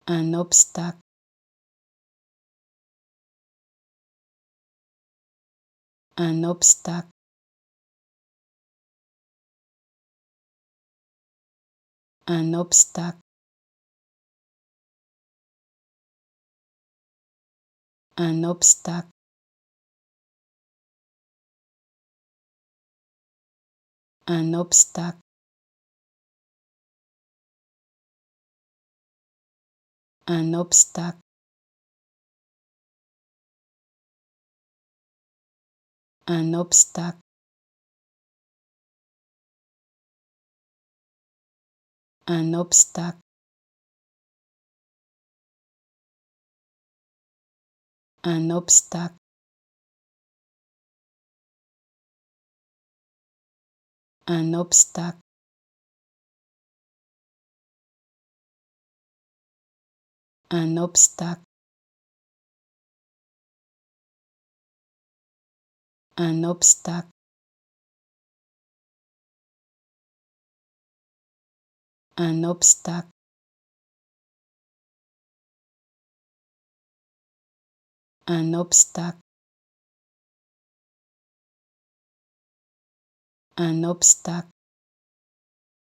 un obstacle, un obstacle, un obstacle, un obstacle, un obstacle, un obstacle, un obstacle, un obstacle, un obstacle, un obstacle, un obstacle, un obstacle, un obstacle, un obstacle, un obstacle,